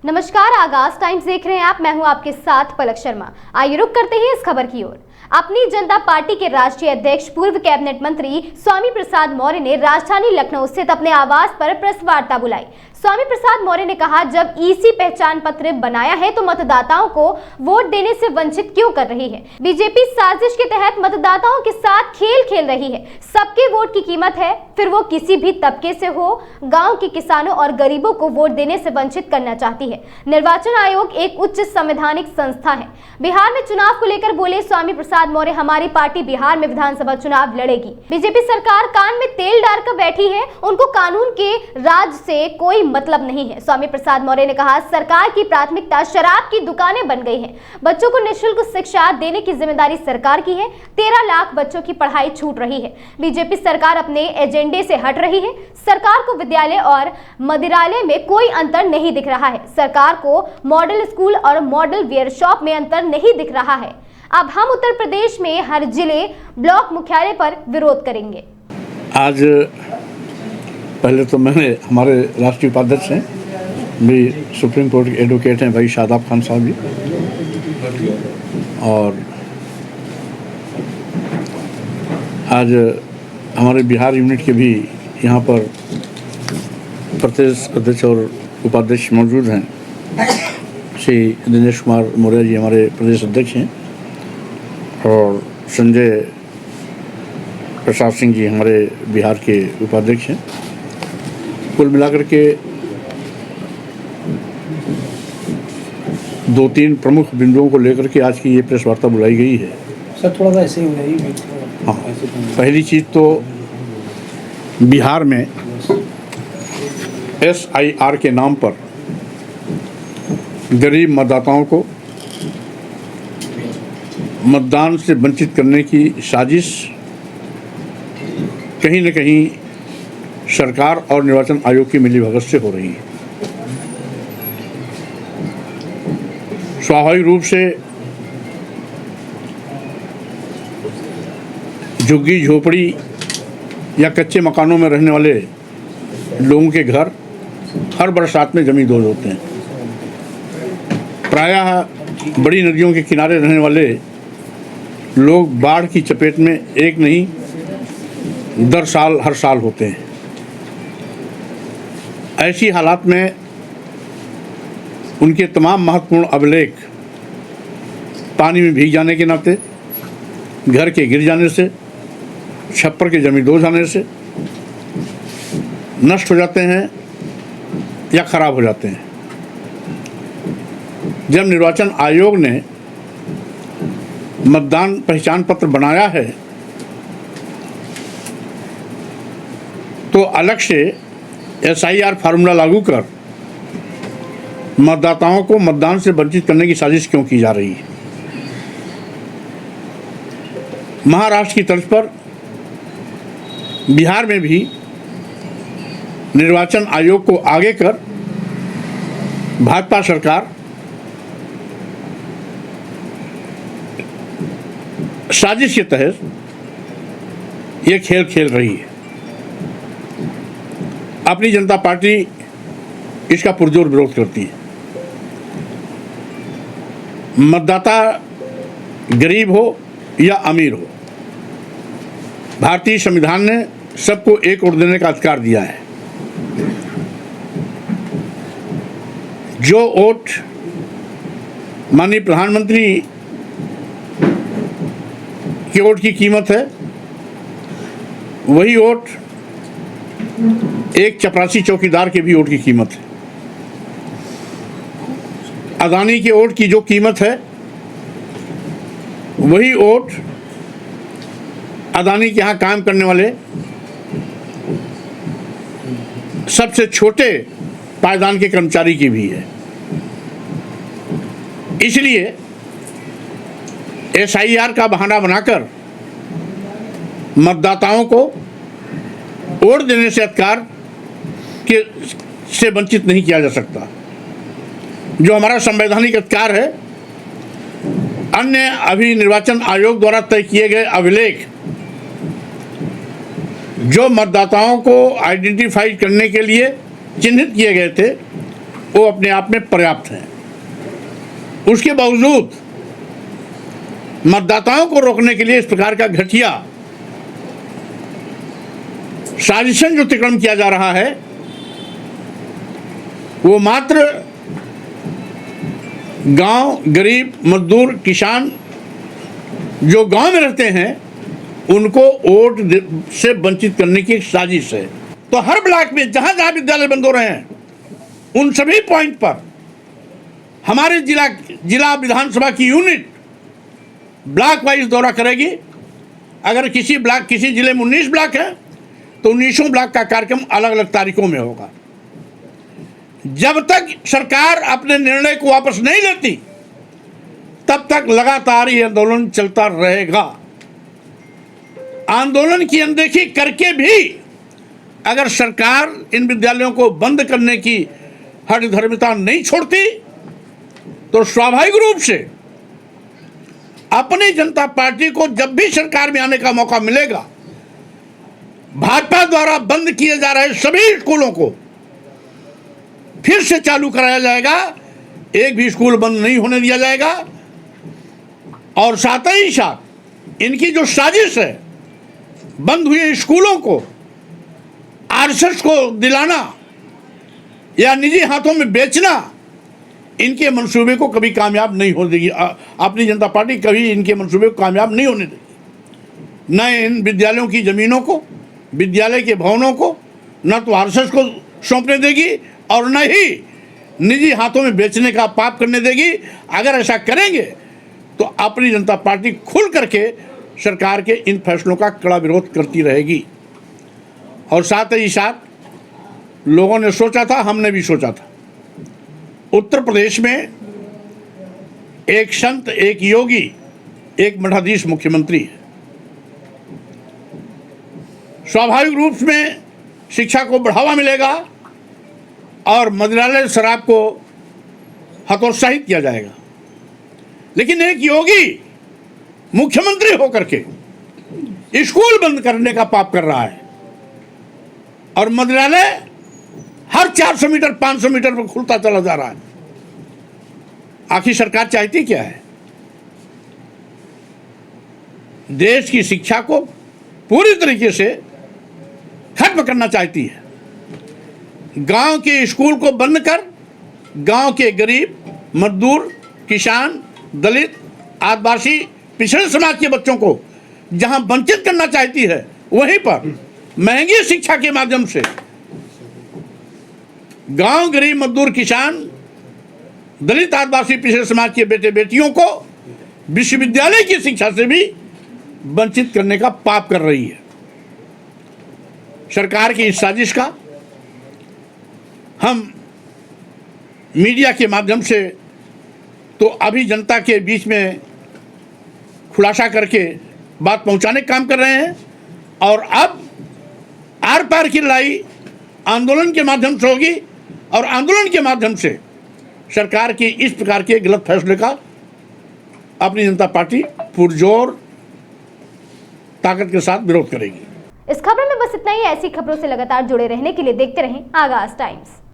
नमस्कार, आगाज टाइम्स देख रहे हैं आप। मैं हूं आपके साथ पलक शर्मा। आइए रुक करते हैं इस खबर की ओर। अपनी जनता पार्टी के राष्ट्रीय अध्यक्ष पूर्व कैबिनेट मंत्री स्वामी प्रसाद मौर्य ने राजधानी लखनऊ स्थित अपने आवास पर प्रेस वार्ता बुलाई। स्वामी प्रसाद मौर्य ने कहा, जब ईसी पहचान पत्र बनाया है तो मतदाताओं को वोट देने से वंचित क्यों कर रही है? बीजेपी साजिश के तहत मतदाताओं के साथ खेल खेल रही है। सबके वोट की कीमत है, फिर वो किसी भी तबके से हो। गांव के किसानों और गरीबों को वोट देने से वंचित करना चाहती है। निर्वाचन आयोग एक उच्च संवैधानिक संस्था है। बिहार में चुनाव को लेकर बोले स्वामी प्रसाद मौर्य, हमारी पार्टी बिहार में विधानसभा चुनाव लड़ेगी। बीजेपी सरकार कान में तेल डालकर बैठी है, उनको कानून के राज से कोई मतलब नहीं है। स्वामी प्रसाद मौर्य ने कहा, सरकार की प्राथमिकता शराब की दुकानें बन गई हैं। बच्चों को निःशुल्क शिक्षा देने की जिम्मेदारी सरकार की है। 13 लाख बच्चों की पढ़ाई छूट रही है। बीजेपी सरकार अपने एजेंडे से हट रही है। सरकार को विद्यालय और मदिरालय में कोई अंतर नहीं दिख रहा है। सरकार को मॉडल स्कूल और मॉडल वेयर शॉप में अंतर नहीं दिख रहा है। अब हम उत्तर प्रदेश में हर जिले ब्लॉक मुख्यालय पर विरोध करेंगे। आज पहले तो मैंने हमारे राष्ट्रीय उपाध्यक्ष हैं, भी सुप्रीम कोर्ट के एडवोकेट हैं भाई शादाब खान साहब जी, और आज हमारे बिहार यूनिट के भी यहाँ पर प्रदेश अध्यक्ष और उपाध्यक्ष मौजूद हैं। श्री दिनेश कुमार मौर्य जी हमारे प्रदेश अध्यक्ष हैं और संजय प्रसाद सिंह जी हमारे बिहार के उपाध्यक्ष हैं। कुल मिलाकर के 2-3 प्रमुख बिंदुओं को लेकर के आज की ये प्रेस वार्ता बुलाई गई है। सर थोड़ा सा ऐसे ही हो जाइए। हाँ, पहली चीज़ तो बिहार में SIR के नाम पर गरीब मतदाताओं को मतदान से वंचित करने की साजिश कहीं न कहीं सरकार और निर्वाचन आयोग की मिलीभगत से हो रही है। स्वाभाविक रूप से झुग्गी झोपड़ी या कच्चे मकानों में रहने वाले लोगों के घर हर बरसात में जमींदोज होते हैं। प्रायः बड़ी नदियों के किनारे रहने वाले लोग बाढ़ की चपेट में एक नहीं हर साल होते हैं। ऐसी हालात में उनके तमाम महत्वपूर्ण अभिलेख पानी में भीग जाने के नाते, घर के गिर जाने से, छप्पर के जमींदोज आने से नष्ट हो जाते हैं या खराब हो जाते हैं। जब निर्वाचन आयोग ने मतदान पहचान पत्र बनाया है तो अलग से SIR फार्मूला लागू कर मतदाताओं को मतदान से वंचित करने की साजिश क्यों की जा रही है? महाराष्ट्र की तर्ज पर बिहार में भी निर्वाचन आयोग को आगे कर भाजपा सरकार साजिश के तहत ये खेल खेल रही है। अपनी जनता पार्टी इसका पुरजोर विरोध करती है। मतदाता गरीब हो या अमीर हो, भारतीय संविधान ने सबको एक वोट देने का अधिकार दिया है। जो वोट माननीय प्रधानमंत्री के वोट की कीमत है, वही वोट एक चपरासी चौकीदार के भी वोट की कीमत है। अदानी के वोट की जो कीमत है, वही वोट अदानी के यहाँ काम करने वाले सबसे छोटे पायदान के कर्मचारी की भी है। इसलिए SIR का बहाना बनाकर मतदाताओं को वोट देने से अधिकार से वंचित नहीं किया जा सकता। जो हमारा संवैधानिक अधिकार है, अन्य अभी निर्वाचन आयोग द्वारा तय किए गए अभिलेख जो मतदाताओं को आइडेंटिफाई करने के लिए चिन्हित किए गए थे, वो अपने आप में पर्याप्त हैं। उसके बावजूद मतदाताओं को रोकने के लिए इस प्रकार का घटिया साजिशन जो अतिक्रमण किया जा रहा है, वो मात्र गांव, गरीब, मजदूर, किसान जो गांव में रहते हैं उनको वोट से वंचित करने की एक साजिश है। तो हर ब्लॉक में जहां जहां विद्यालय बंद हो रहे हैं, उन सभी पॉइंट पर हमारे जिला विधानसभा की यूनिट ब्लॉक वाइज दौरा करेगी। अगर किसी जिले में 19 ब्लॉक है तो 19 ब्लॉक का कार्यक्रम अलग अलग तारीखों में होगा। जब तक सरकार अपने निर्णय को वापस नहीं लेती, तब तक लगातार ये आंदोलन चलता रहेगा। आंदोलन की अनदेखी करके भी अगर सरकार इन विद्यालयों को बंद करने की हठधर्मिता नहीं छोड़ती, तो स्वाभाविक रूप से अपनी जनता पार्टी को जब भी सरकार में आने का मौका मिलेगा, भाजपा द्वारा बंद किए जा रहे सभी स्कूलों को फिर से चालू कराया जाएगा। एक भी स्कूल बंद नहीं होने दिया जाएगा। और साथ ही साथ इनकी जो साजिश है, बंद हुए स्कूलों को आरएसएस को दिलाना या निजी हाथों में बेचना, इनके मंसूबे को कभी कामयाब नहीं होने देगी। अपनी जनता पार्टी कभी इनके मंसूबे को कामयाब नहीं होने देगी। न इन विद्यालयों की ज़मीनों को, विद्यालय के भवनों को न तो आरएसएस को सौंपने देगी और न ही निजी हाथों में बेचने का पाप करने देगी। अगर ऐसा करेंगे तो अपनी जनता पार्टी खुल करके सरकार के इन फैसलों का कड़ा विरोध करती रहेगी। और साथ ही साथ लोगों ने सोचा था, हमने भी सोचा था, उत्तर प्रदेश में एक संत, एक योगी, एक मठाधीश मुख्यमंत्री है। स्वाभाविक रूप में शिक्षा को बढ़ावा मिलेगा और मदिरालय शराब को हतोत्साहित किया जाएगा। लेकिन एक योगी मुख्यमंत्री होकर के स्कूल बंद करने का पाप कर रहा है और मदिरालय हर 400 मीटर 500 मीटर पर खुलता चला जा रहा है। आखिर सरकार चाहती क्या है? देश की शिक्षा को पूरी तरीके से खत्म करना चाहती है। गांव के स्कूल को बंद कर गांव के गरीब, मजदूर, किसान, दलित, आदिवासी, पिछड़े समाज के बच्चों को जहां वंचित करना चाहती है, वहीं पर महंगी शिक्षा के माध्यम से गांव, गरीब, मजदूर, किसान, दलित, आदिवासी, पिछड़े समाज के बेटे बेटियों को विश्वविद्यालय की शिक्षा से भी वंचित करने का पाप कर रही है। सरकार की इस साजिश का हम मीडिया के माध्यम से तो अभी जनता के बीच में खुलासा करके बात पहुंचाने का काम कर रहे हैं। और अब आर पार की लड़ाई आंदोलन के माध्यम से होगी और आंदोलन के माध्यम से सरकार की इस प्रकार के गलत फैसले का अपनी जनता पार्टी पुरजोर ताकत के साथ विरोध करेगी। इस खबर में बस इतना ही। ऐसी खबरों से लगातार जुड़े रहने के लिए देखते रहें आगाज टाइम्स।